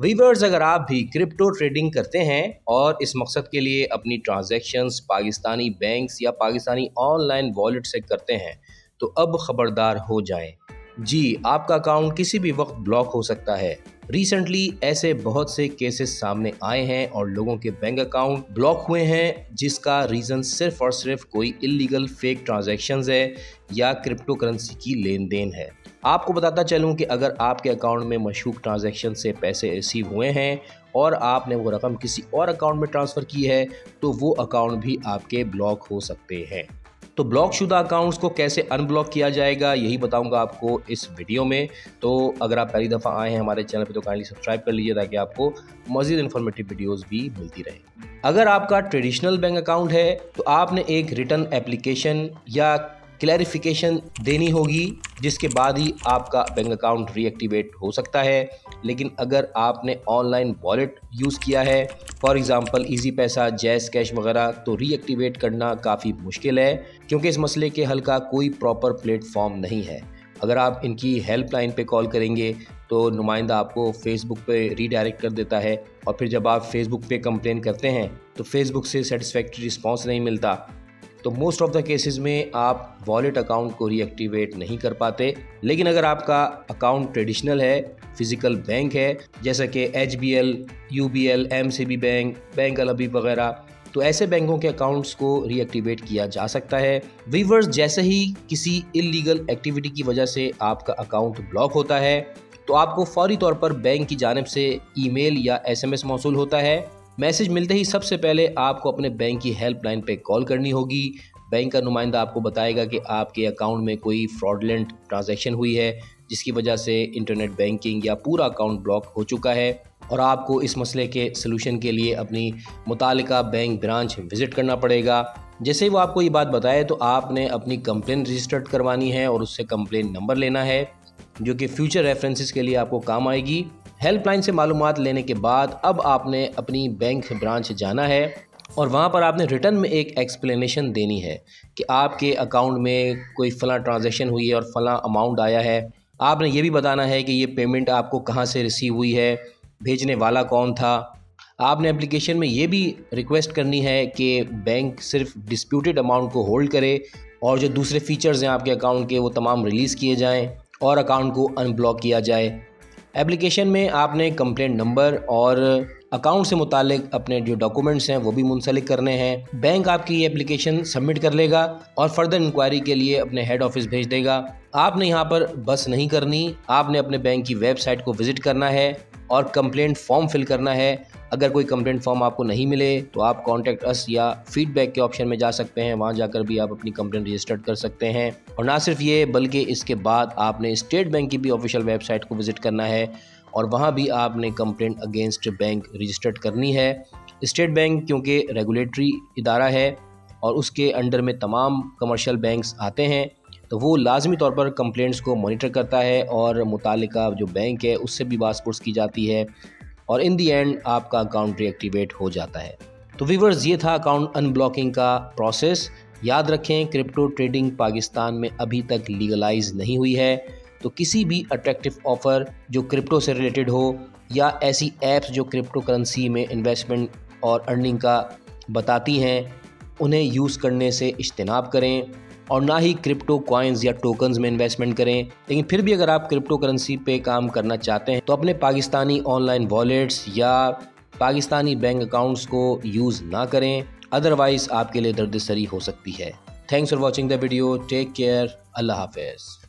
Viewers, अगर आप भी क्रिप्टो ट्रेडिंग करते हैं और इस मकसद के लिए अपनी ट्रांजैक्शंस पाकिस्तानी बैंक्स या पाकिस्तानी ऑनलाइन वॉलेट से करते हैं तो अब खबरदार हो जाएं। जी, आपका अकाउंट किसी भी वक्त ब्लॉक हो सकता है। रिसेंटली ऐसे बहुत से केसेस सामने आए हैं और लोगों के बैंक अकाउंट ब्लॉक हुए हैं, जिसका रीज़न सिर्फ और सिर्फ कोई इलीगल फेक ट्रांजैक्शंस है या क्रिप्टो करेंसी की लेन देन है। आपको बताता चलूं कि अगर आपके अकाउंट में मशकूक ट्रांजैक्शन से पैसे रिसीव हुए हैं और आपने वो रकम किसी और अकाउंट में ट्रांसफ़र की है तो वो अकाउंट भी आपके ब्लॉक हो सकते हैं। तो ब्लॉक शुदा अकाउंट्स को कैसे अनब्लॉक किया जाएगा, यही बताऊंगा आपको इस वीडियो में। तो अगर आप पहली दफ़ा आए हैं हमारे चैनल पे तो काइंडली सब्सक्राइब कर लीजिए ताकि आपको मज़ीद इन्फॉर्मेटिव वीडियोस भी मिलती रहे। अगर आपका ट्रेडिशनल बैंक अकाउंट है तो आपने एक रिटर्न एप्लीकेशन या क्लैरिफिकेशन देनी होगी, जिसके बाद ही आपका बैंक अकाउंट रीएक्टिवेट हो सकता है। लेकिन अगर आपने ऑनलाइन वॉलेट यूज़ किया है, फॉर एग्जांपल इजी पैसा, जैज़ कैश वगैरह, तो रीएक्टिवेट करना काफ़ी मुश्किल है क्योंकि इस मसले के हल का कोई प्रॉपर प्लेटफॉर्म नहीं है। अगर आप इनकी हेल्पलाइन पे कॉल करेंगे तो नुमाइंदा आपको फेसबुक पे रीडायरेक्ट कर देता है और फिर जब आप फेसबुक पे कंप्लेन करते हैं तो फेसबुक से सेटिस्फैक्ट्री रिस्पॉन्स नहीं मिलता। तो मोस्ट ऑफ द केसेस में आप वॉलेट अकाउंट को रीएक्टिवेट नहीं कर पाते। लेकिन अगर आपका अकाउंट ट्रेडिशनल है, फिजिकल बैंक है, जैसा कि HBL, UBL, MCB bank, bank Al Habib वगैरह, तो ऐसे बैंकों के अकाउंट्स को रीएक्टिवेट किया जा सकता है। वीवर्स, जैसे ही किसी इलीगल एक्टिविटी की वजह से आपका अकाउंट ब्लॉक होता है तो आपको फौरी तौर पर बैंक की जानिब से ईमेल या SMS मौसूल होता है। मैसेज मिलते ही सबसे पहले आपको अपने बैंक की हेल्पलाइन पे कॉल करनी होगी। बैंक का नुमाइंदा आपको बताएगा कि आपके अकाउंट में कोई फ्रॉडलेंट ट्रांजैक्शन हुई है जिसकी वजह से इंटरनेट बैंकिंग या पूरा अकाउंट ब्लॉक हो चुका है और आपको इस मसले के सलूशन के लिए अपनी मुतालिका बैंक ब्रांच विज़िट करना पड़ेगा। जैसे ही वो आपको ये बात बताए तो आपने अपनी कंप्लेन रजिस्टर्ड करवानी है और उससे कंप्लेन नंबर लेना है जो कि फ्यूचर रेफरेंसेस के लिए आपको काम आएगी। हेल्पलाइन से मालूमात लेने के बाद अब आपने अपनी बैंक ब्रांच जाना है और वहाँ पर आपने रिटर्न में एक एक्सप्लेनेशन देनी है कि आपके अकाउंट में कोई फ़लाँ ट्रांजैक्शन हुई है और फ़लाँ अमाउंट आया है। आपने ये भी बताना है कि ये पेमेंट आपको कहाँ से रिसीव हुई है, भेजने वाला कौन था। आपने एप्लीकेशन में ये भी रिक्वेस्ट करनी है कि बैंक सिर्फ डिस्प्यूटेड अमाउंट को होल्ड करे और जो दूसरे फीचर्स हैं आपके अकाउंट के वो तमाम रिलीज़ किए जाएँ और अकाउंट को अनब्लॉक किया जाए। एप्लीकेशन में आपने कंप्लेंट नंबर और अकाउंट से मुतालिक अपने जो डॉक्यूमेंट्स हैं वो भी मुंसलिक करने हैं। बैंक आपकी ये एप्लीकेशन सबमिट कर लेगा और फर्दर इंक्वायरी के लिए अपने हेड ऑफिस भेज देगा। आपने यहाँ पर बस नहीं करनी, आपने अपने बैंक की वेबसाइट को विज़िट करना है और कंप्लेंट फॉर्म फिल करना है। अगर कोई कंप्लेंट फॉर्म आपको नहीं मिले तो आप कॉन्टैक्ट अस या फीडबैक के ऑप्शन में जा सकते हैं, वहां जाकर भी आप अपनी कंप्लेंट रजिस्टर्ड कर सकते हैं। और ना सिर्फ ये बल्कि इसके बाद आपने स्टेट बैंक की भी ऑफिशियल वेबसाइट को विज़िट करना है और वहां भी आपने कंप्लेंट अगेंस्ट बैंक रजिस्टर्ड करनी है। स्टेट बैंक क्योंकि रेगुलेटरी इदारा है और उसके अंडर में तमाम कमर्शियल बैंक्स आते हैं तो वो लाजमी तौर पर कंप्लेंट्स को मॉनिटर करता है और मुतालिका जो बैंक है उससे भी बात की जाती है और इन दी एंड आपका अकाउंट रीएक्टिवेट हो जाता है। तो व्यूअर्स, ये था अकाउंट अनब्लॉकिंग का प्रोसेस। याद रखें, क्रिप्टो ट्रेडिंग पाकिस्तान में अभी तक लीगलाइज नहीं हुई है, तो किसी भी अट्रैक्टिव ऑफ़र जो क्रिप्टो से रिलेटेड हो या ऐसी ऐप्स जो क्रिप्टो करेंसी में इन्वेस्टमेंट और अर्निंग का बताती हैं, उन्हें यूज़ करने से इज्तनाब करें और ना ही क्रिप्टो कॉइन्स या टोकन्स में इन्वेस्टमेंट करें। लेकिन फिर भी अगर आप क्रिप्टो करेंसी पे काम करना चाहते हैं तो अपने पाकिस्तानी ऑनलाइन वॉलेट्स या पाकिस्तानी बैंक अकाउंट्स को यूज़ ना करें, अदरवाइज़ आपके लिए दर्द सरी हो सकती है। Thanks for watching the video. Take care. अल्लाह हाफिज़।